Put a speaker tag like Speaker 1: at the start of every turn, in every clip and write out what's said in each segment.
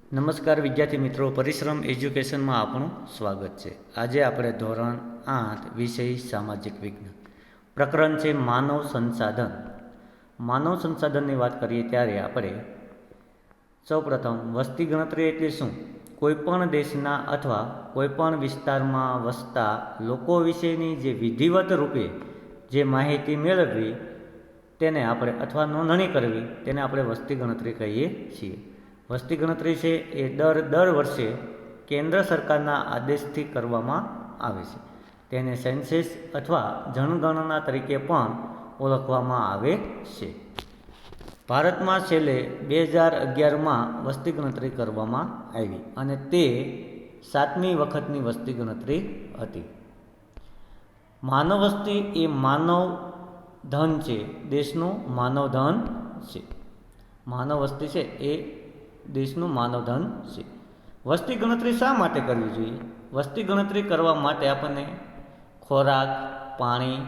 Speaker 1: નમસ્કાર વિદ્યાર્થી મિત્રો, પરિશ્રમ એજ્યુકેશનમાં આપણું સ્વાગત છે। આજે આપણે ધોરણ 8 વિષય સામાજિક વિજ્ઞાન પ્રકરણ છે માનવ સંસાધન। માનવ સંસાધનની વાત કરીએ ત્યારે આપણે સૌપ્રથમ વસ્તી ગણતરી એટલે શું, કોઈપણ દેશના અથવા કોઈપણ વિસ્તારમાં વસતા લોકો વિશેની જે વિધિવત રૂપે જે માહિતી મેળવવી તેને આપણે અથવા નોંધણી કરવી તેને આપણે વસ્તી ગણતરી કહીએ છીએ। વસ્તી ગણતરી છે એ દર વર્ષે કેન્દ્ર સરકારના આદેશથી કરવામાં આવે છે। તેને સેન્સસ અથવા જનગણના તરીકે પણ ઓળખવામાં આવે છે। ભારતમાં છેલ્લે 2011માં વસ્તી ગણતરી કરવામાં આવી અને તે 7મી વખતની વસ્તી ગણતરી હતી। માનવ વસ્તી એ માનવ ધન છે, દેશનું માનવ ધન છે। માનવ વસ્તી છે એ દેશનું માનવ ધન છે। વસ્તી ગણતરી શા માટે કરવી જોઈએ? વસ્તી ગણતરી કરવા માટે આપણને ખોરાક, પાણી,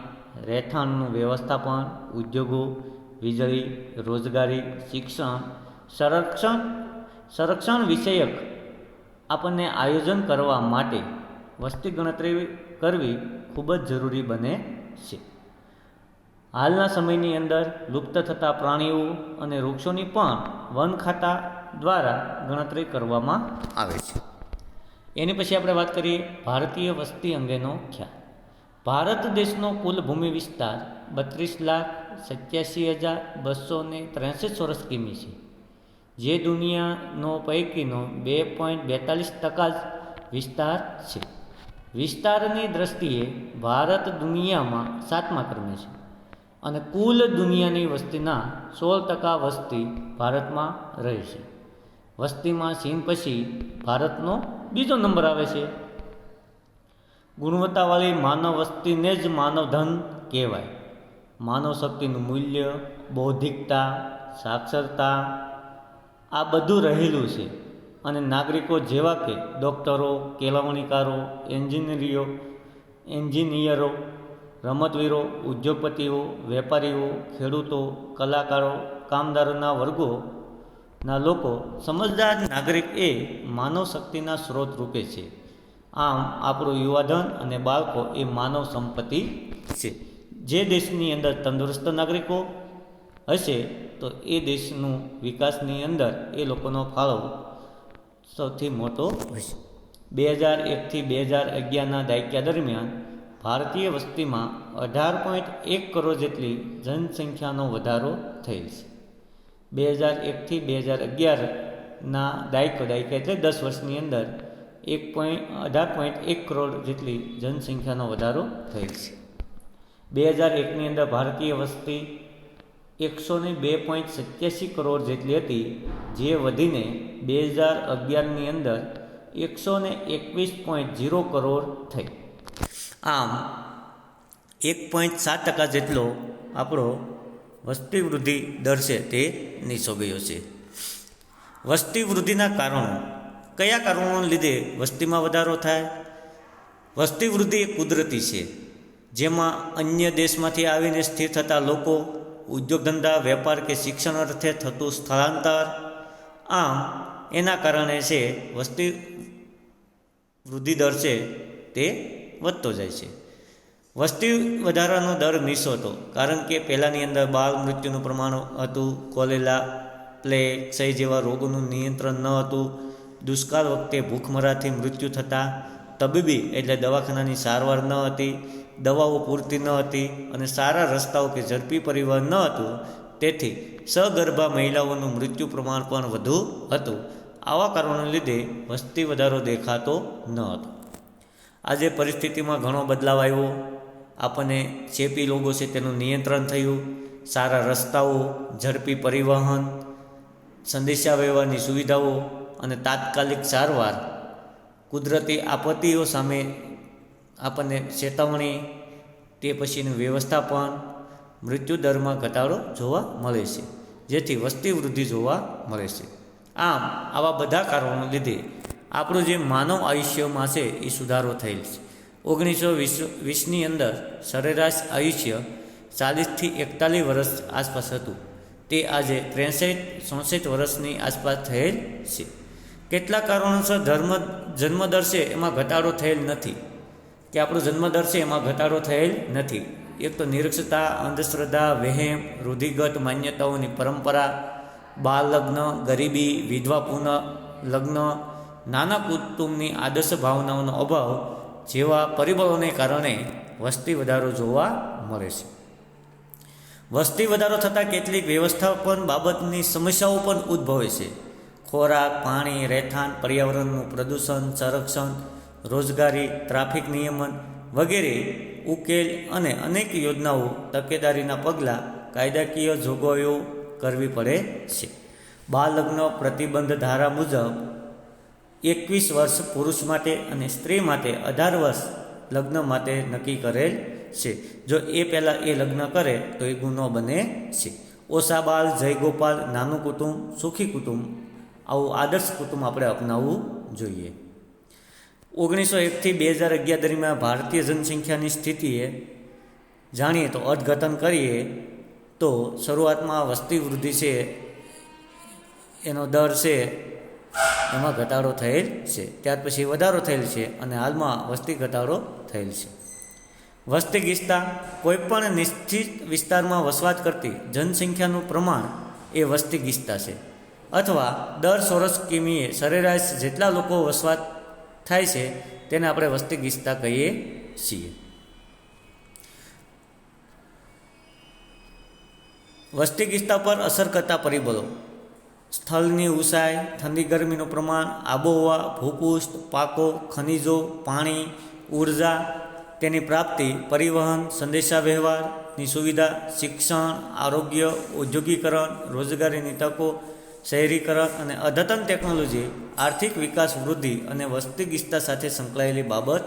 Speaker 1: રહેઠાણનું વ્યવસ્થાપન, ઉદ્યોગો, વીજળી, રોજગારી, શિક્ષણ, સંરક્ષણ વિષયક આપણને આયોજન કરવા માટે વસ્તી ગણતરી કરવી ખૂબ જ જરૂરી બને છે। હાલના સમયની અંદર લુપ્ત થતા પ્રાણીઓ અને વૃક્ષોની પણ વન ખાતા દ્વારા ગણતરી કરવામાં આવે છે। એની પછી આપણે વાત કરીએ ભારતીય વસ્તી અંગેનો ખ્યાલ। ભારત દેશનો કુલ ભૂમિ વિસ્તાર 32,87,263 ચોરસ કિમી છે, જે દુનિયાનો પૈકીનો 2.42% જ વિસ્તાર છે। વિસ્તારની દ્રષ્ટિએ ભારત દુનિયામાં 7મા ક્રમે છે અને કુલ દુનિયાની વસ્તીના 16% વસ્તી ભારતમાં રહે છે। વસ્તીમાં ચીન પછી ભારતનો બીજો નંબર આવે છે। ગુણવત્તાવાળી માનવ વસ્તીને જ માનવ ધન કહેવાય। માનવ શક્તિનું મૂલ્ય, બૌદ્ધિકતા, સાક્ષરતા આ બધું રહેલું છે અને નાગરિકો જેવા કે ડૉક્ટરો, કેળવણીકારો, એન્જિનિયરો, રમતવીરો, ઉદ્યોગપતિઓ, વેપારીઓ, ખેડૂતો, કલાકારો, કામદારોના વર્ગોના લોકો, સમજદાર નાગરિક એ માનવ શક્તિના સ્ત્રોત રૂપે છે। આમ આપણું યુવાધન અને બાળકો એ માનવ સંપત્તિ છે। જે દેશની અંદર તંદુરસ્ત નાગરિકો હશે તો એ દેશનું વિકાસની અંદર એ લોકોનો ફાળો સૌથી મોટો હશે। 2001થી 2011ના દાયકા દરમિયાન ભારતીય વસ્તીમાં 18.1 કરોડ જેટલી જનસંખ્યાનો વધારો થયેલ છે। 2001થી 2011ના દાયકા એટલે 10 વર્ષની અંદર 18.1 કરોડ જેટલી જનસંખ્યાનો વધારો થયેલ છે। 2001ની અંદર ભારતીય વસ્તી 102.87 કરોડ જેટલી હતી, જે વધીને 2011ની અંદર 121.0 કરોડ થઈ। આમ 1.7% જેટલો આપણો વસ્તી વૃદ્ધિ દર છે તે નીચો ગયો છે। વસ્તી વૃદ્ધિના કારણો, કયા કારણોને લીધે વસ્તીમાં વધારો થાય? વસ્તી વૃદ્ધિ એ કુદરતી છે, જેમાં અન્ય દેશમાંથી આવીને સ્થિર થતા લોકો, ઉદ્યોગ ધંધા, વેપાર કે શિક્ષણ અર્થે થતું સ્થળાંતર, આમ એના કારણે છે વસ્તી વૃદ્ધિ દર છે તે વધતો જાય છે। વસ્તી વધારાનો દર નીચો હતો કારણ કે પહેલાંની અંદર બાળ મૃત્યુનું પ્રમાણ હતું, કોલેરા, પ્લેગ, ક્ષય જેવા રોગોનું નિયંત્રણ ન હતું, દુષ્કાળ વખતે ભૂખમરાથી મૃત્યુ થતાં, તબીબી એટલે દવાખાનાની સારવાર ન હતી, દવાઓ પૂરતી ન હતી અને સારા રસ્તાઓ કે ઝડપી પરિવહન ન હતું, તેથી સગર્ભા મહિલાઓનું મૃત્યુ પ્રમાણ પણ વધુ હતું। આવા કારણોને લીધે વસ્તી વધારો દેખાતો ન હતો। આજે પરિસ્થિતિમાં ઘણો બદલાવ આવ્યો। આપણને ચેપી રોગો છે તેનું નિયંત્રણ થયું, સારા રસ્તાઓ, ઝડપી પરિવહન, સંદેશાવ્યવહારની સુવિધાઓ અને તાત્કાલિક સારવાર, કુદરતી આપત્તિઓ સામે આપણને ચેતવણી, તે પછીનું વ્યવસ્થાપન, મૃત્યુ દરમાં ઘટાડો જોવા મળે છે, જેથી વસ્તી વૃદ્ધિ જોવા મળે છે। આમ આવા બધા કારણોને લીધે આપણું જે માનવ આયુષ્યમાં છે એ સુધારો થયેલ છે। 1920ની અંદર સરેરાશ આયુષ્ય 40થી 41 વર્ષ આસપાસ હતું, તે આજે 63-64 વર્ષની આસપાસ થયેલ છે। કેટલાક કારણોસર જન્મદર છે એમાં ઘટાડો થયેલ નથી, કે આપણો જન્મદર છે એમાં ઘટાડો થયેલ નથી. એક તો નિરક્ષરતા, અંધશ્રદ્ધા, વહેમ, રૂઢિગત માન્યતાઓની પરંપરા, બાળ લગ્ન, ગરીબી, વિધવા પુનઃ લગ્ન, નાના કુટુંબની આદર્શ ભાવનાઓનો અભાવ જેવા પરિબળોને કારણે વસ્તી વધારો જોવા મળે છે. વસ્તી વધારો થતાં કેટલીક વ્યવસ્થાપન બાબતની સમસ્યાઓ પણ ઉદ્ભવે છે. ખોરાક, પાણી, રહેઠાણ, પર્યાવરણનું પ્રદૂષણ, સંરક્ષણ, રોજગારી, ટ્રાફિક નિયમન વગેરે ઉકેલ અને અનેક યોજનાઓ, તકેદારીના પગલાં, કાયદાકીય જોગવાઈઓ કરવી પડે છે. બાળ લગ્ન પ્રતિબંધ ધારા મુજબ 21 વર્ષ પુરુષ માટે અને સ્ત્રી માટે 18 વર્ષ લગ્ન માટે નક્કી કરેલ છે. જો એ પહેલાં એ લગ્ન કરે તો એ ગુનો બને છે. ઓછા બાળ, જય ગોપાલ, નાનું કુટુંબ, સુખી કુટુંબ, આવું આદર્શ કુટુંબ આપણે અપનાવવું જોઈએ. 1901થી 2011 દરમિયાન ભારતીય જનસંખ્યાની સ્થિતિએ જાણીએ તો અર્થઘટન કરીએ તો શરૂઆતમાં વસ્તી વૃદ્ધિ છે એનો દર છે એમાં ઘટાડો થયેલ છે, ત્યાર પછી વધારો થયેલ છે અને હાલમાં વસ્તી ઘટાડો થયેલ છે. વસ્તી ગીચતા કોઈપણ નિશ્ચિત વિસ્તારમાં વસવાટ કરતી જનસંખ્યાનું પ્રમાણ એ વસ્તી ગીચતા છે, અથવા દર ચોરસ કિમીએ સરેરાશ જેટલા લોકો વસવાટ થાય છે તેને આપણે વસ્તી ગીચતા કહીએ છીએ. વસ્તી ગીચતા પર અસર કરતા પરિબળો: સ્થળની ઊંચાઈ, ઠંડી ગરમીનું પ્રમાણ, આબોહવા, ભૂપૃષ્ઠ, પાકો, ખનિજો, પાણી, ઉર્જા, તેની પ્રાપ્તિ, પરિવહન, સંદેશાવ્યવહારની સુવિધા, શિક્ષણ, આરોગ્ય, ઔદ્યોગિકરણ, રોજગારીની તકો, શહેરીકરણ અને અદ્યતન ટેકનોલોજી, આર્થિક વિકાસ, વૃદ્ધિ અને વસ્તી ગીચતા સાથે સંકળાયેલી બાબત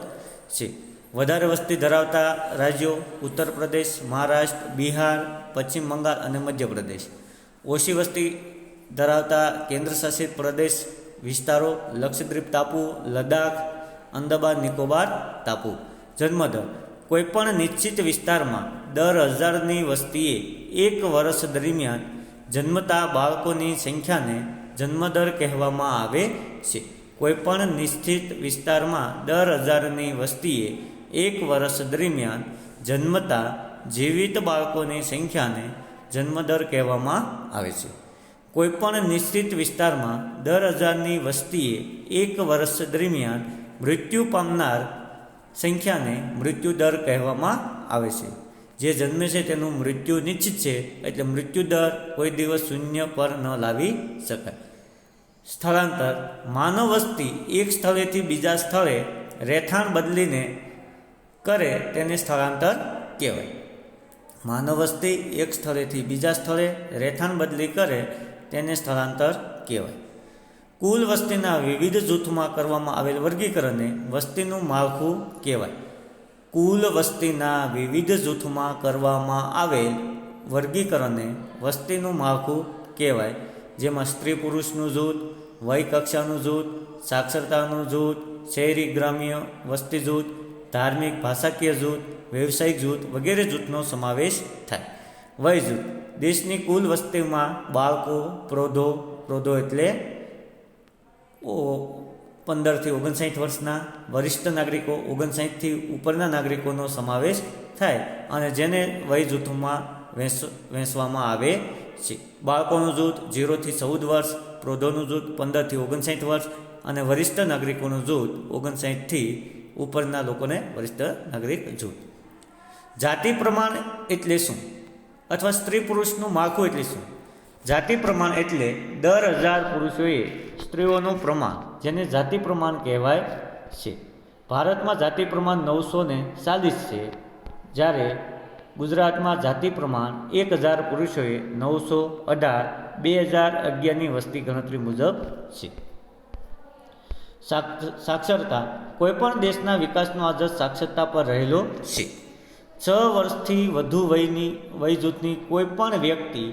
Speaker 1: છે. વધારે વસ્તી ધરાવતા રાજ્યો: ઉત્તર પ્રદેશ, મહારાષ્ટ્ર, બિહાર, પશ્ચિમ બંગાળ અને મધ્યપ્રદેશ. ઓછી વસ્તી ધરાવતા કેન્દ્રશાસિત પ્રદેશ વિસ્તારો: લક્ષદ્વીપ ટાપુ, લદ્દાખ, અંદમાન નિકોબાર ટાપુ. જન્મદર: કોઈપણ નિશ્ચિત વિસ્તારમાં દર 1000ની વસ્તીએ એક વર્ષ દરમિયાન જન્મતા બાળકોની સંખ્યાને જન્મદર કહેવામાં આવે છે. કોઈપણ નિશ્ચિત વિસ્તારમાં દર 1000ની વસ્તીએ એક વર્ષ દરમિયાન જન્મતા જીવિત બાળકોની સંખ્યાને જન્મદર કહેવામાં આવે છે. કોઈપણ નિશ્ચિત વિસ્તારમાં દર 1000ની વસ્તીએ એક વર્ષ દરમિયાન મૃત્યુ પામનાર સંખ્યાને મૃત્યુદર કહેવામાં આવે છે. જે જન્મે છે તેનું મૃત્યુ નિશ્ચિત છે, એટલે મૃત્યુદર કોઈ દિવસ શૂન્ય પર ન લાવી શકાય. સ્થળાંતર: માનવ વસ્તી એક સ્થળેથી બીજા સ્થળે રહેઠાણ બદલીને કરે તેને સ્થળાંતર કહેવાય. માનવ વસ્તી એક સ્થળેથી બીજા સ્થળે રહેઠાણ બદલી કરે તેને સ્થળાંતર કહેવાય. કુલ વસ્તીના વિવિધ જૂથમાં કરવામાં આવેલ વર્ગીકરણને વસ્તીનું માળખું કહેવાય. કુલ વસ્તીના વિવિધ જૂથમાં કરવામાં આવેલ વર્ગીકરણને વસ્તીનું માળખું કહેવાય, જેમાં સ્ત્રી પુરુષનું જૂથ, વય કક્ષાનું જૂથ, સાક્ષરતાનું જૂથ, શહેરી ગ્રામ્ય વસ્તી જૂથ, ધાર્મિક ભાષાકીય જૂથ, વ્યવસાયિક જૂથ વગેરે જૂથનો સમાવેશ થાય. વય જૂથ: દેશની કુલ વસ્તીમાં બાળકો, પ્રૌઢો એટલે 15થી 59 વર્ષના, વરિષ્ઠ નાગરિકો 59થી ઉપરના નાગરિકોનો સમાવેશ થાય અને જેને વય જૂથમાં વહેંચવામાં આવે છે. બાળકોનું જૂથ 0થી 14 વર્ષ, પ્રૌઢોનું જૂથ 15થી 59 વર્ષ અને વરિષ્ઠ નાગરિકોનું જૂથ 59થી ઉપરના લોકોને વરિષ્ઠ નાગરિક જૂથ. જાતિ પ્રમાણ એટલે શું? અથવા સ્ત્રી પુરુષનું માળખું એટલે શું? જાતિ પ્રમાણ એટલે દર 1000 પુરુષોએ સ્ત્રીઓનું પ્રમાણ, જેને જાતિ પ્રમાણ કહેવાય છે. ભારતમાં જાતિ પ્રમાણ 940 છે, જ્યારે ગુજરાતમાં જાતિ પ્રમાણ 1000 પુરુષોએ 918 2011ની વસ્તી ગણતરી મુજબ છે. સાક્ષરતા: કોઈપણ દેશના વિકાસનો આધાર સાક્ષરતા પર રહેલો છે. 6 વર્ષથી વધુ વય જૂથની કોઈપણ વ્યક્તિ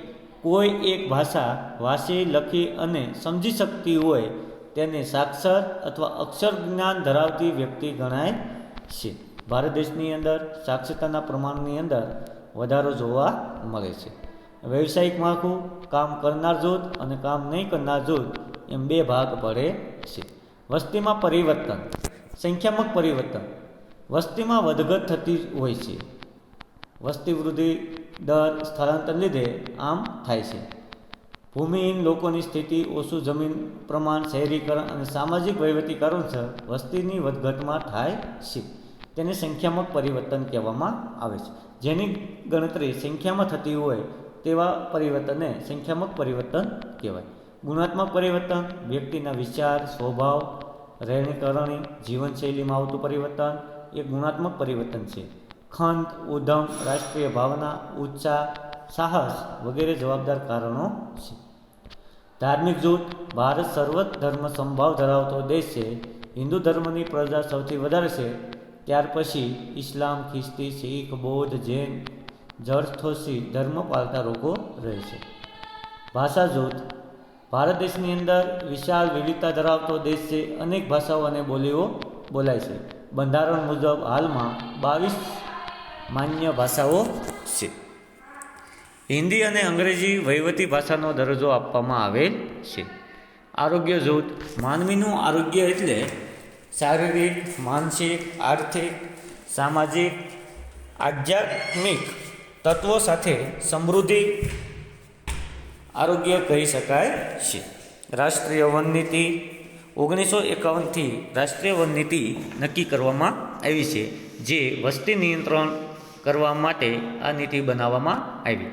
Speaker 1: કોઈ એક ભાષા વાંચી, લખી અને સમજી શકતી હોય તેને સાક્ષર અથવા અક્ષર જ્ઞાન ધરાવતી વ્યક્તિ ગણાય છે. ભારત દેશની અંદર સાક્ષરતાના પ્રમાણની અંદર વધારો જોવા મળે છે. વ્યવસાયિક માળખું: કામ કરનાર જૂથ અને કામ નહીં કરનાર જૂથ એમ 2 ભાગ પડે છે. વસ્તીમાં પરિવર્તન, સંખ્યાત્મક પરિવર્તન. વસ્તીમાં વધઘટ થતી હોય છે. વસ્તી વૃદ્ધિ દર સ્થળાંતર લીધે આમ થાય છે. ભૂમિહીન લોકોની સ્થિતિ, ઓછું જમીન પ્રમાણ, શહેરીકરણ અને સામાજિક વહીવટી કારણોસર વસ્તીની વધઘટમાં થાય છે. તેને સંખ્યાત્મક પરિવર્તન કહેવામાં આવે છે. જેની ગણતરી સંખ્યામાં થતી હોય તેવા પરિવર્તનને સંખ્યાત્મક પરિવર્તન કહેવાય. ગુણાત્મક પરિવર્તન વ્યક્તિના વિચાર, સ્વભાવ, રહેણીકરણી, જીવનશૈલીમાં આવતું પરિવર્તન એ ગુણાત્મક પરિવર્તન છે. ખંત, ઉદ્યમ, રાષ્ટ્રીય ભાવના, ઉત્સાહ, સાહસ વગેરે જવાબદાર કારણો છે. ધાર્મિક જૂથ. ભારત સર્વત્ર ધર્મ સમભાવ ધરાવતો દેશ છે. હિન્દુ ધર્મની પ્રજા સૌથી વધારે છે. ત્યાર પછી ઇસ્લામ, ખ્રિસ્તી, શીખ, બૌદ્ધ, જૈન, જરથોસ્ત્રી ધર્મ પાળતા લોકો રહે છે. ભાષા જૂથ. ભારત દેશની અંદર વિશાળ વિવિધતા ધરાવતો દેશ છે. અનેક ભાષાઓ અને બોલીઓ બોલાય છે. બંધારણ મુજબ હાલમાં 22 માન્ય ભાષાઓ છે. હિન્દી અને અંગ્રેજી વહીવટી ભાષાનો દરજ્જો આપવામાં આવેલ છે. આરોગ્ય જૂથ. માનવીનું આરોગ્ય એટલે શારીરિક, માનસિક, આર્થિક, સામાજિક, આધ્યાત્મિક તત્વો સાથે સમૃદ્ધિ આરોગ્ય કહી શકાય છે. રાષ્ટ્રીય વન નીતિ. 1951થી રાષ્ટ્રીય વન નીતિ નક્કી કરવામાં આવી છે, જે વસ્તી નિયંત્રણ કરવા માટે આ નીતિ બનાવવામાં આવી.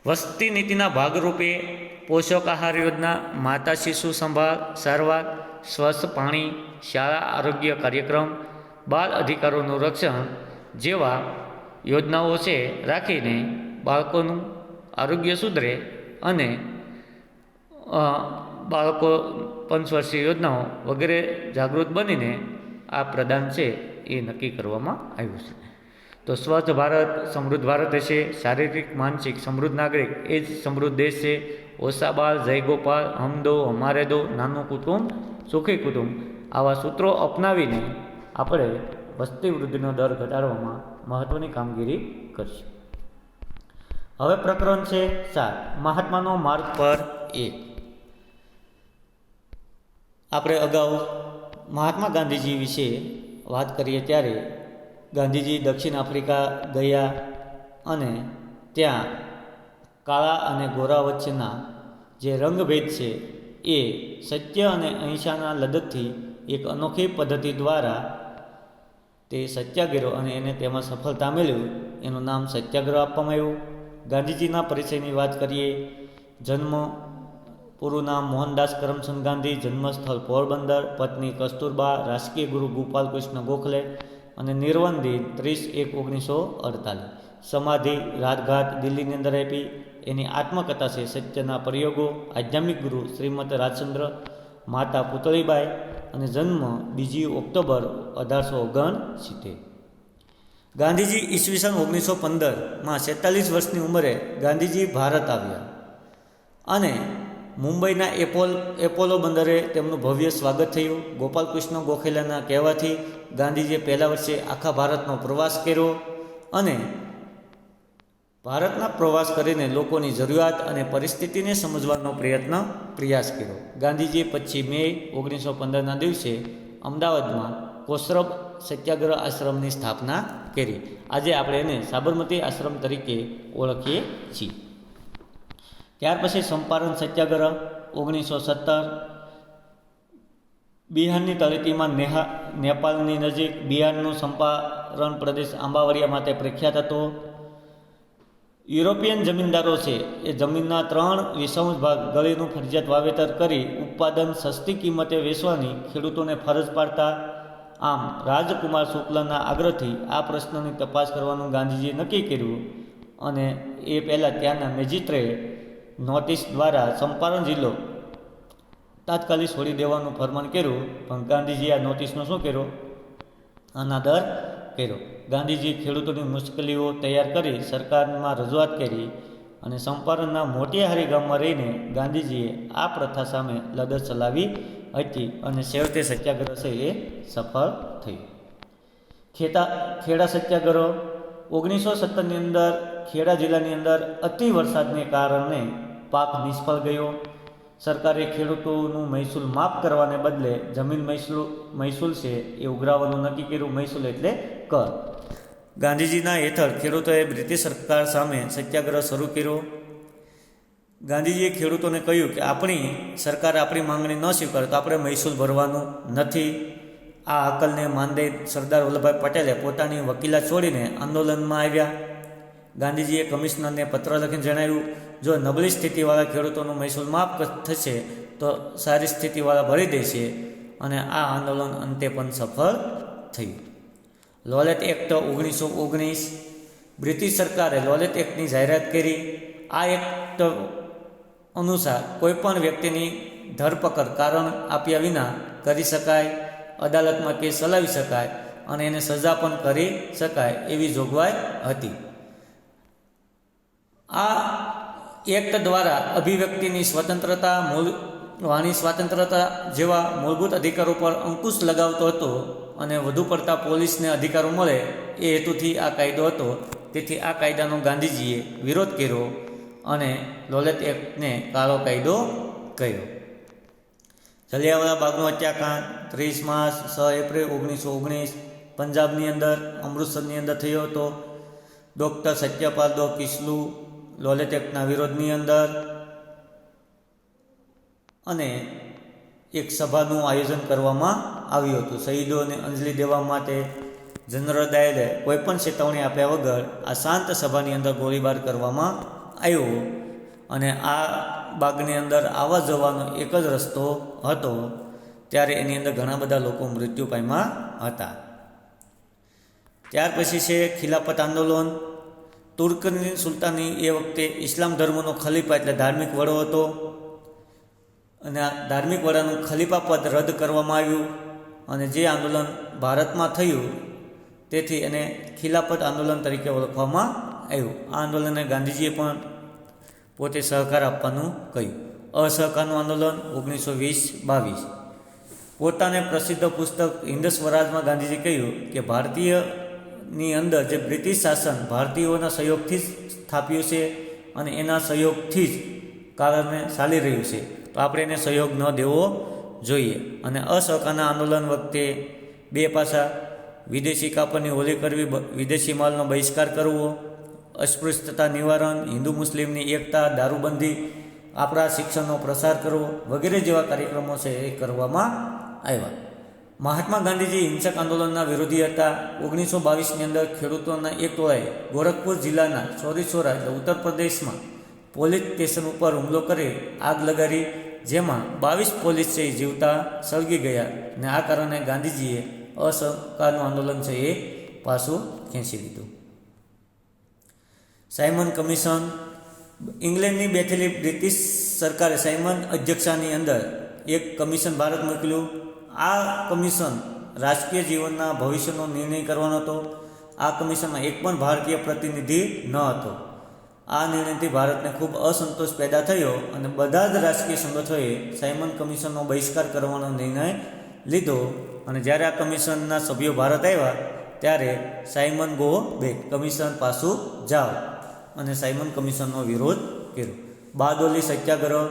Speaker 1: વસ્તી નીતિના ભાગરૂપે પોષક આહાર યોજના, માતા શિશુ સંભાળ સારવાર, સ્વચ્છ પાણી, શાળા આરોગ્ય કાર્યક્રમ, બાળ અધિકારોનું રક્ષણ જેવા યોજનાઓ છે રાખીને બાળકોનું આરોગ્ય સુધરે અને બાળકો પંચવર્ષીય યોજનાઓ વગેરે જાગૃત બનીને આ પ્રદાન છે એ નક્કી કરવામાં આવ્યું છે. તો સ્વચ્છ ભારત સમૃદ્ધ ભારત હશે. શારીરિક માનસિક સમૃદ્ધ નાગરિક એ જ સમૃદ્ધ દેશ છે. ઓછા બાળ, જય ગોપાલ, હમ દો હમારે દો, નાનું કુટુંબ સુખી કુટુંબ આવા સૂત્રો અપનાવીને આપણે વસ્તી વૃદ્ધિનો દર ઘટાડવામાં મહત્ત્વની કામગીરી કરશું. હવે પ્રકરણ છે 7, મહાત્માનો માર્ગ પર 1. આપણે અગાઉ મહાત્મા ગાંધીજી વિશે વાત કરીએ ત્યારે ગાંધીજી દક્ષિણ આફ્રિકા ગયા અને ત્યાં કાળા અને ગોરા વચ્ચેના જે રંગભેદ છે એ સત્ય અને અહિંસાના લડતથી એક અનોખી પદ્ધતિ દ્વારા તે સત્યાગ્રહ અને એને તેમાં સફળતા મેળવ્યું. એનું નામ સત્યાગ્રહ આપવામાં આવ્યું. ગાંધીજીના પરિચયની વાત કરીએ. જન્મ, પૂરું નામ મોહનદાસ કરમચંદ ગાંધી, જન્મસ્થળ પોરબંદર, પત્ની કસ્તુરબા, રાજકીય ગુરુ ગોપાલ કૃષ્ણ ગોખલે અને નિર્વાણ દિન 30/1/1948. સમાધિ રાજઘાટ દિલ્હીની અંદર આપી. એની આત્મકથા છે સત્યના પ્રયોગો. આધ્યાત્મિક ગુરુ શ્રીમદ રાજચંદ્ર, માતા પુતળીબાઈ અને જન્મ 2 ઓક્ટોબર 1869. ગાંધીજી ઈસવીસન 1915માં 46 વર્ષની ઉંમરે ગાંધીજી ભારત આવ્યા અને મુંબઈના એપોલો બંદરે તેમનું ભવ્ય સ્વાગત થયું. ગોપાલકૃષ્ણ ગોખલેના કહેવાથી ગાંધીજીએ પહેલા વર્ષે આખા ભારતનો પ્રવાસ કર્યો અને ભારતના પ્રવાસ કરીને લોકોની જરૂરિયાત અને પરિસ્થિતિને સમજવાનો પ્રયાસ કર્યો. ગાંધીજીએ 25 મે 1915ના દિવસે અમદાવાદમાં કોસરબ સત્યાગ્રહ આશ્રમની સ્થાપના કરી. આજે આપણે એને સાબરમતી આશ્રમ તરીકે ઓળખીએ છીએ. ત્યાર પછી ચંપારણ સત્યાગ્રહ 1917. બિહારની તળેટીમાં નેપાળની નજીક બિહારનો ચંપારણ પ્રદેશ આંબાવડિયા માટે પ્રખ્યાત હતો. યુરોપિયન જમીનદારો છે એ જમીનના 3/4 ભાગ ગળીનું ફરજિયાત વાવેતર કરી ઉત્પાદન સસ્તી કિંમતે વેચવાની ખેડૂતોને ફરજ પાડતા. આમ રાજકુમાર શુક્લના આગ્રહથી આ પ્રશ્નની તપાસ કરવાનું ગાંધીજીએ નક્કી કર્યું અને એ પહેલાં ત્યાંના મેજિસ્ટ્રેટ નોટિસ દ્વારા ચંપારણ જિલ્લો તાત્કાલિક છોડી દેવાનું ફરમાન કર્યું. પણ ગાંધીજીએ આ નોટિસનો શું કર્યો? અનાદર કર્યો. ગાંધીજી ખેડૂતોની મુશ્કેલીઓ તૈયાર કરી સરકારમાં રજૂઆત કરી અને ચંપારણના મોટિયાહારી ગામમાં રહીને ગાંધીજીએ આ પ્રથા સામે લડત ચલાવી હતી અને છેવટે સત્યાગ્રહ છે એ સફળ થયું. ખેડા સત્યાગ્રહ 1917ની અંદર ખેડા જિલ્લાની અંદર અતિ વરસાદને કારણે પાક નિષ્ફળ ગયો. સરકારે ખેડૂતોનું મહેસૂલ માફ કરવાને બદલે જમીન મહેસૂલ છે એ ઉઘરાવવાનું નક્કી કર્યું. મહેસૂલ એટલે કર. ગાંધીજીના હેઠળ ખેડૂતોએ બ્રિટિશ સરકાર સામે સત્યાગ્રહ શરૂ કર્યો. ગાંધીજીએ ખેડૂતોને કહ્યું કે આપણી સરકાર આપણી માંગણી ન સ્વીકારે તો આપણે મહેસૂલ ભરવાનું નથી. આ અકલને માનદે સરદાર વલ્લભભાઈ પટેલે પોતાની વકીલાત છોડીને આંદોલનમાં આવ્યા. ગાંધીજીએ કમિશનરને પત્ર લખીને જણાવ્યું, જો નબળી સ્થિતિવાળા ખેડૂતોનું મહેસૂલ માફ થશે તો સારી સ્થિતિવાળા ભરી દેશે. અને આ આંદોલન અંતે પણ સફળ થયું. લોલેટ એક્ટ 1919. બ્રિટિશ સરકારે લોલેટ એક્ટની જાહેરાત કરી. આ એક્ટ અનુસાર કોઈપણ વ્યક્તિની ધરપકડ કારણ આપ્યા વિના કરી શકાય, અદાલતમાં કેસ ચલાવી શકાય અને એને સજા પણ કરી શકાય એવી જોગવાઈ હતી. આ એક્ટ દ્વારા અભિવ્યક્તિની સ્વતંત્રતા, વાણી સ્વાતંત્રતા જેવા મૂળભૂત અધિકારો પર અંકુશ લગાવતો હતો અને વધુ પડતા પોલીસને અધિકારો મળે એ હેતુથી આ કાયદો હતો. તેથી આ કાયદાનો ગાંધીજીએ વિરોધ કર્યો અને લોલેટ એક્ટને કાળો કાયદો કહ્યો. જલિયાવાલા બાગનો હત્યાકાંડ 30 માર્ચ 6 એપ્રિલ 1919 પંજાબની અંદર અમૃતસરની અંદર થયો હતો. ડૉક્ટર સત્યપાલ કિસલુ લોલેટ એક્ટના વિરોધની અંદર અને એક સભાનું આયોજન કરવામાં આવ્યું હતું. શહીદોને અંજલિ દેવા માટે જનરલ ડાયરે કોઈપણ ચેતવણી આપ્યા વગર આ શાંત સભાની અંદર ગોળીબાર કરવામાં આવ્યો અને આ બાગની અંદર આવવા જવાનો એક જ રસ્તો હતો. ત્યારે એની અંદર ઘણા બધા લોકો મૃત્યુ પામ્યા હતા. ત્યાર પછી છે ખિલાફત આંદોલન. તુર્કની સુલતાની એ વખતે ઇસ્લામ ધર્મનો ખલીફા એટલે ધાર્મિક વડો હતો અને આ ધાર્મિક વડાનું ખલીફા પદ રદ કરવામાં આવ્યું અને જે આંદોલન ભારતમાં થયું તેથી એને ખિલાફત આંદોલન તરીકે ઓળખવામાં આવ્યું. આ આંદોલનને ગાંધીજીએ પણ પોતે સહકાર આપવાનું કહ્યું. અસહકારનું આંદોલન 1920-22. પોતાને પ્રસિદ્ધ પુસ્તક હિન્દ સ્વરાજમાં ગાંધીજી કહ્યું કે ભારતીયની અંદર જે બ્રિટિશ શાસન ભારતીયોના સહયોગથી જ સ્થાપ્યું છે અને એના સહયોગથી જ કારણે ચાલી રહ્યું છે, તો આપણે એને સહયોગ ન દેવો જોઈએ. અને અસહકારના આંદોલન વખતે બે પાસા: વિદેશી કાપડની હોલી કરવી, વિદેશી માલનો બહિષ્કાર કરવો, અસ્પૃશ્યતા નિવારણ, હિન્દુ મુસ્લિમની એકતા, દારૂબંધી, આપણા શિક્ષણનો પ્રસાર કરવો વગેરે જેવા કાર્યક્રમો છે એ કરવામાં આવ્યા. મહાત્મા ગાંધીજી હિંસક આંદોલનના વિરોધી હતા. 1922ની અંદર ખેડૂતોના એક ટોળાએ ગોરખપુર જિલ્લાના ચોરીસોરા એટલે ઉત્તર પ્રદેશમાં પોલીસ સ્ટેશન ઉપર હુમલો કરી આગ લગાડી, જેમાં 22 પોલીસ છે જીવતા સળગી ગયા અને આ કારણે ગાંધીજીએ અસહકારનું આંદોલન છે એ પાછું ખેંચી લીધું. Simon commission. ઇંગ્લેન્ડની બેઠેલી બ્રિટિશ સરકારે સાયમન અધ્યક્ષાની અંદર એક કમિશન ભારત મોકલ્યું. આ કમિશન રાજકીય જીવનના ભવિષ્યનો નિર્ણય કરવાનો હતો. આ કમિશનમાં એક પણ ભારતીય પ્રતિનિધિ ન હતો. આ નિર્ણયથી ભારતને ખૂબ અસંતોષ પેદા થયો અને બધા જ રાજકીય સંગઠનોએ સાયમન કમિશનનો બહિષ્કાર કરવાનો નિર્ણય લીધો. અને જ્યારે આ કમિશનના સભ્યો ભારત આવ્યા ત્યારે સાયમન ગો બેક, કમિશન પાછું જાઓ, અને સાયમન કમિશનનો વિરોધ કર્યો. બારડોલી સત્યાગ્રહ.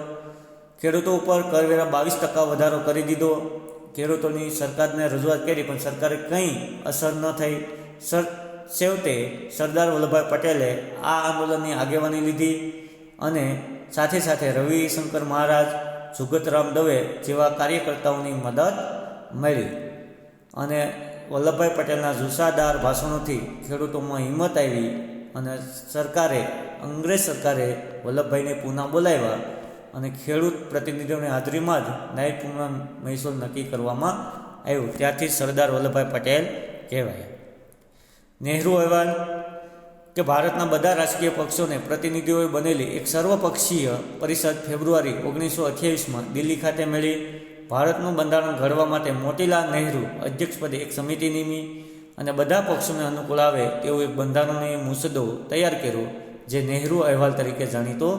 Speaker 1: ખેડૂતો ઉપર કરવેરા 22% વધારો કરી દીધો. ખેડૂતોની સરકારને રજૂઆત કરી પણ સરકારે કંઈ અસર ન થઈ. છેવટે સરદાર વલ્લભભાઈ પટેલે આ આંદોલનની આગેવાની લીધી અને સાથે સાથે રવિશંકર મહારાજ, જુગતરામ દવે જેવા કાર્યકર્તાઓની મદદ મળી અને વલ્લભભાઈ પટેલના જુસ્સાદાર ભાષણોથી ખેડૂતોમાં હિંમત આવી અને અંગ્રેજ સરકારે વલ્લભભાઈને પૂના બોલાવ્યા અને ખેડૂત પ્રતિનિધિઓની હાજરીમાં જ ન્યાય પૂર્ણ મહેસૂલ નક્કી કરવામાં આવ્યું. ત્યારથી સરદાર વલ્લભભાઈ પટેલ કહેવાય. નહેરુ અહેવાલ કે ભારતના બધા રાજકીય પક્ષોને પ્રતિનિધિઓએ બનેલી એક સર્વપક્ષીય પરિષદ ફેબ્રુઆરી 1928માં દિલ્હી ખાતે મળી. ભારતનું બંધારણ ઘડવા માટે મોતીલાલ નહેરુ અધ્યક્ષપદે એક સમિતિ નિમી અને બધા પક્ષોને અનુકૂળ આવે તેવો એક બંધારણીય મુસદ્દો તૈયાર કર્યો, જે નહેરુ અહેવાલ તરીકે જાણીતો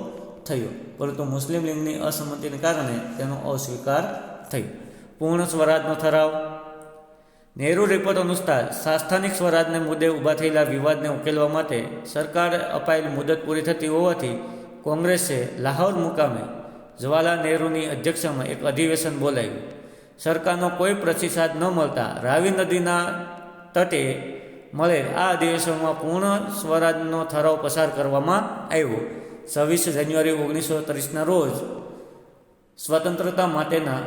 Speaker 1: થયો. પરંતુ મુસ્લિમ લીગની અસંમતિને કારણે તેનો અસ્વીકાર થયો. પૂર્ણ સ્વરાજનો ઠરાવ. નહેરુ રિપોર્ટ અનુસાર સંસ્થાનિક સ્વરાજને મુદ્દે ઊભા થયેલા વિવાદને ઉકેલવા માટે સરકારે અપાયેલી મુદત પૂરી થતી હોવાથી કોંગ્રેસે લાહોર મુકામે જવાહરલાલ નહેરુની અધ્યક્ષતામાં એક અધિવેશન બોલાવ્યું. સરકારનો કોઈ પ્રતિસાદ ન મળતા રાવી નદીના તટે મળેલ આ અધિવેશનમાં પૂર્ણ સ્વરાજનો ઠરાવ પસાર કરવામાં આવ્યો. 26 જાન્યુઆરી 1930ના રોજ સ્વતંત્રતા માટેના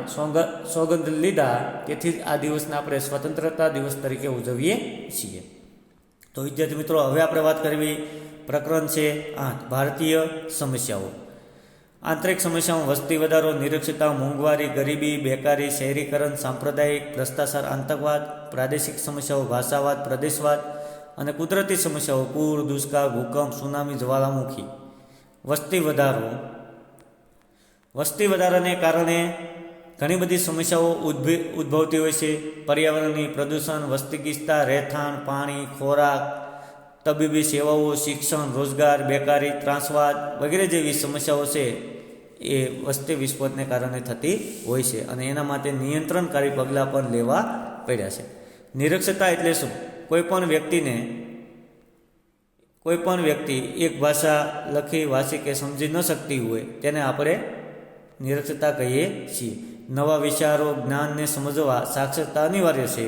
Speaker 1: સોગંદ લીધા. તેથી જ આ દિવસને આપણે સ્વતંત્રતા દિવસ તરીકે ઉજવીએ છીએ. તો વિદ્યાર્થી મિત્રો, હવે આપણે વાત કરવી પ્રકરણ છે 8, ભારતીય સમસ્યાઓ. આંતરિક સમસ્યાઓ વસ્તી વધારો, નિરક્ષરતા, મોંઘવારી, ગરીબી, બેકારી, શહેરીકરણ, સાંપ્રદાયિક ભ્રષ્ટાચાર, આતંકવાદ. પ્રાદેશિક સમસ્યાઓ ભાષાવાદ, પ્રદેશવાદ અને કુદરતી સમસ્યાઓ પૂર, દુષ્કાળ, ભૂકંપ, સુનામી, જ્વાલામુખી. વસ્તી વધારાને કારણે ઘણી બધી સમસ્યાઓ ઉદ્ભવતી હોય છે. પર્યાવરણની પ્રદૂષણ, વસ્તીગીચતા, રહેઠાણ, પાણી, ખોરાક, તબીબી સેવાઓ, શિક્ષણ, રોજગાર, બેકારી, ત્રાસવાદ વગેરે જેવી સમસ્યાઓ છે એ વસ્તી વિસ્ફોટને કારણે થતી હોય છે અને એના માટે નિયંત્રણકારી પગલાં પણ લેવા પડ્યા છે. નિરક્ષરતા એટલે શું? કોઈ પણ વ્યક્તિ એક ભાષા લખી, વાંચી કે સમજી ન શકતી હોય તેને આપણે નિરક્ષરતા કહીએ છીએ. નવા વિચારો, જ્ઞાનને સમજવા સાક્ષરતા અનિવાર્ય છે.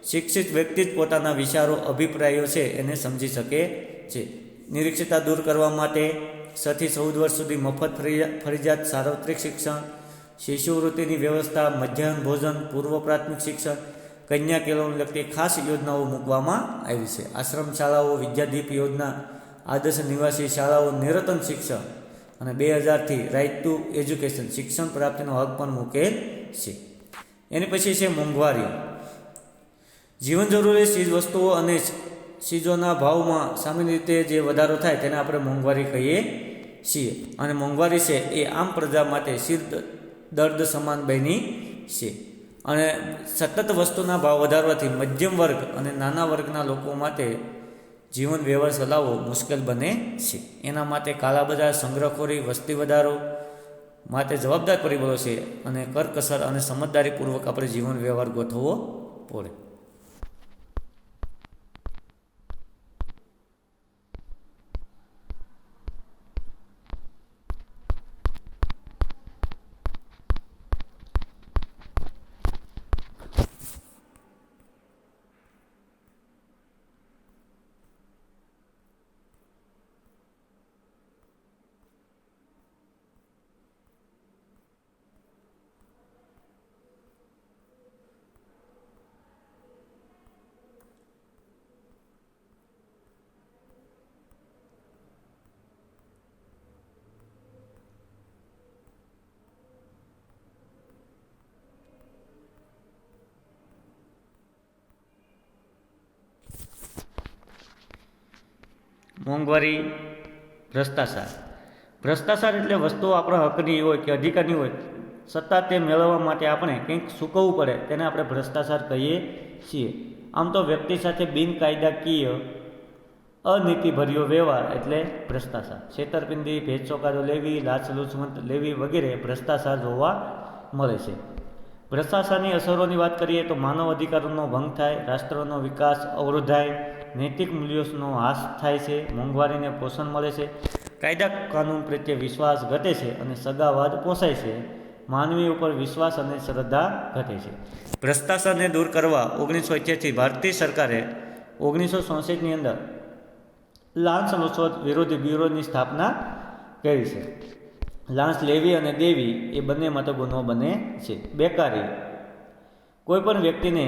Speaker 1: શિક્ષિત વ્યક્તિ જ પોતાના વિચારો, અભિપ્રાયો છે એને સમજી શકે છે. નિરક્ષરતા દૂર કરવા માટે 6 થી 14 વર્ષ સુધી મફત ફરજિયાત સાર્વત્રિક શિક્ષણ, શિષ્યવૃત્તિની વ્યવસ્થા, મધ્યાહન ભોજન, પૂર્વ પ્રાથમિક શિક્ષણ, કન્યા કેળવણી લગતી ખાસ યોજનાઓ મૂકવામાં આવી છે. આશ્રમ શાળાઓ, વિદ્યાદીપ યોજના, આદર્શ નિવાસી શાળાઓ, નિરતન શિક્ષણ અને 2000થી રાઇટ ટુ એજ્યુકેશન શિક્ષણ પ્રાપ્તિનો હક પણ મૂકેલ છે. એની પછી છે મોંઘવારી. જીવન જરૂરી ચીજ વસ્તુઓ અને ચીજોના ભાવમાં સામાન્ય રીતે જે વધારો થાય તેને આપણે મોંઘવારી કહીએ છીએ. અને મોંઘવારી છે એ આમ પ્રજા માટે શિર દર્દ સમાન બની છે. અને સતત વસ્તુના ભાવ વધારવાથી મધ્યમ વર્ગ અને નાના વર્ગના લોકો માટે જીવન વ્યવહાર ચલાવવો મુશ્કેલ બને છે. એના માટે કાળાબજાર, સંગ્રહખોરી, વસ્તી વધારો માટે જવાબદાર પરિબળો છે અને કરકસર અને સમજદારીપૂર્વક આપણે જીવન વ્યવહાર ગોઠવવો પડે. મોંઘવારી, ભ્રષ્ટાચાર એટલે વસ્તુઓ આપણા હકની હોય કે અધિકારની હોય છતાં તે મેળવવા માટે આપણે કંઈક ચૂકવવું પડે તેને આપણે ભ્રષ્ટાચાર કહીએ છીએ. આમ તો વ્યક્તિ સાથે બિનકાયદાકીય અનીતિભર્યો વ્યવહાર એટલે ભ્રષ્ટાચાર. છેતરપિંડી, ભેદચોકાદો લેવી, લાંચલુચપત લેવી વગેરે ભ્રષ્ટાચાર જોવા મળે છે. ભ્રષ્ટાચારની અસરોની વાત કરીએ તો માનવ અધિકારોનો ભંગ થાય, રાષ્ટ્રનો વિકાસ અવરોધાય, નૈતિક મૂલ્યોનો હાસ થાય છે, મોંઘવારીને પોષણ મળે છે, કાયદા કાનૂન પ્રત્યે વિશ્વાસ ઘટે છે અને સગાવાદ પોસાય છે, માનવી ઉપર વિશ્વાસ અને શ્રદ્ધા ઘટે છે. ભ્રષ્ટાચારને દૂર કરવા 1988 ભારતીય સરકારે 1964ની અંદર લાંચ-રૂશ્વત વિરોધી બ્યુરોની સ્થાપના કરી છે. લાંચ લેવી અને દેવી એ બંને માટે ગુનો બને છે. બેકારી, કોઈપણ વ્યક્તિને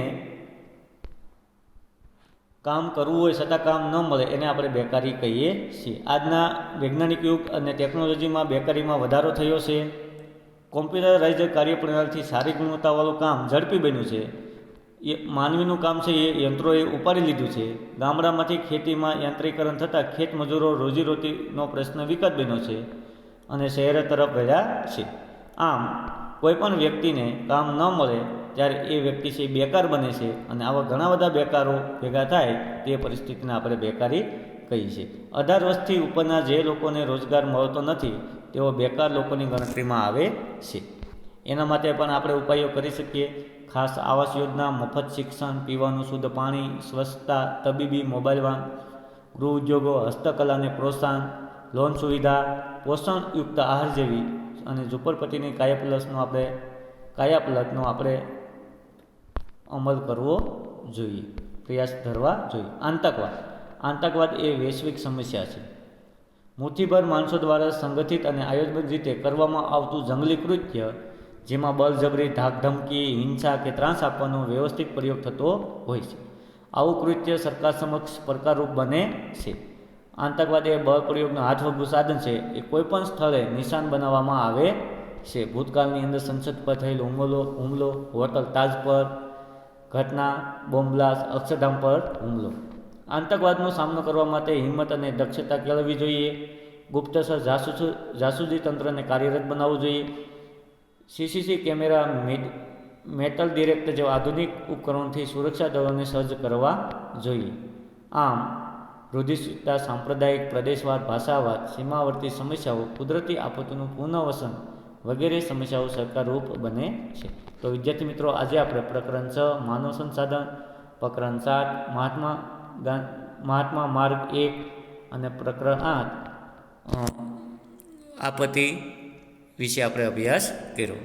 Speaker 1: કામ કરવું હોય છતાં કામ ન મળે એને આપણે બેકારી કહીએ છીએ. આજના વૈજ્ઞાનિક યુગ અને ટેકનોલોજીમાં બેકારીમાં વધારો થયો છે. કોમ્પ્યુટરાઇઝ કાર્યપ્રણાલીથી સારી ગુણવત્તાવાળું કામ ઝડપી બન્યું છે. માનવીનું કામ છે એ યંત્રોએ ઉપાડી લીધું છે. ગામડામાંથી ખેતીમાં યાંત્રિકરણ થતાં ખેત મજૂરો રોજીરોટીનો પ્રશ્ન વિકટ બન્યો છે અને શહેર તરફ વળ્યા છે. આમ કોઈપણ વ્યક્તિને કામ ન મળે ત્યારે એ વ્યક્તિ છે બેકાર બને છે અને આવા ઘણા બધા બેકારો ભેગા થાય તે પરિસ્થિતિને આપણે બેકારી કહીએ છીએ. 18 વર્ષથી ઉપરના જે લોકોને રોજગાર મળતો નથી તેઓ બેકાર લોકોની ગણતરીમાં આવે છે. એના માટે પણ આપણે ઉપાયો કરી શકીએ. ખાસ આવાસ યોજના, મફત શિક્ષણ, પીવાનું શુદ્ધ પાણી, સ્વચ્છતા, તબીબી, મોબાઈલ વાહન, ગૃહ ઉદ્યોગો, હસ્તકલાને પ્રોત્સાહન, લોન સુવિધા, પોષણયુક્ત આહાર જેવી અને ઝૂંપડપટ્ટીની કાયાપલટનો આપણે અમલ કરવો જોઈએ, પ્રયાસ ધરવા જોઈએ. આતંકવાદ એ વૈશ્વિક સમસ્યા છે. મુઠ્ઠીભર માણસો દ્વારા સંગઠિત અને આયોજિત રીતે કરવામાં આવતું જંગલી કૃત્ય, જેમાં બળજબરી, ધાકધમકી, હિંસા કે ત્રાસ આપવાનો વ્યવસ્થિત પ્રયોગ થતો હોય છે. આવું કૃત્ય સરકાર સમક્ષ પડકારરૂપ બને છે. આતંકવાદ એ બળ પ્રયોગનું હાથવગું સાધન છે. એ કોઈપણ સ્થળે નિશાન બનાવવામાં આવે છે. ભૂતકાળની અંદર સંસદ પર થયેલ હુમલો, હોટલ તાજ પર ઘટના, બોમ્બ બ્લાસ્ટ, અક્ષરધામ પર હુમલો. આતંકવાદનો સામનો કરવા માટે હિંમત અને દક્ષતા કેળવવી જોઈએ. ગુપ્તચર જાસૂસી તંત્રને કાર્યરત બનાવવું જોઈએ. સીસીટીવી કેમેરા, મેટલ ડિટેક્ટર જેવા આધુનિક ઉપકરણોથી સુરક્ષા દળોને સજ્જ કરવા જોઈએ. આમ રૂઢિચુસ્તતા, સાંપ્રદાયિક, પ્રદેશવાદ, ભાષાવાદ, સીમાવર્તી સમસ્યાઓ, કુદરતી આપત્તિનું પુનર્વસન વગેરે સમસ્યાઓ સરકારરૂપ બને છે. તો વિદ્યાર્થી મિત્રો, આજે આપણે પ્રકરણ 6 માનવ સંસાધન, પ્રકરણ 7 મહાત્મા માર્ગ 1 અને પ્રકરણ 8 આપત્તિ વિશે આપણે અભ્યાસ કર્યો.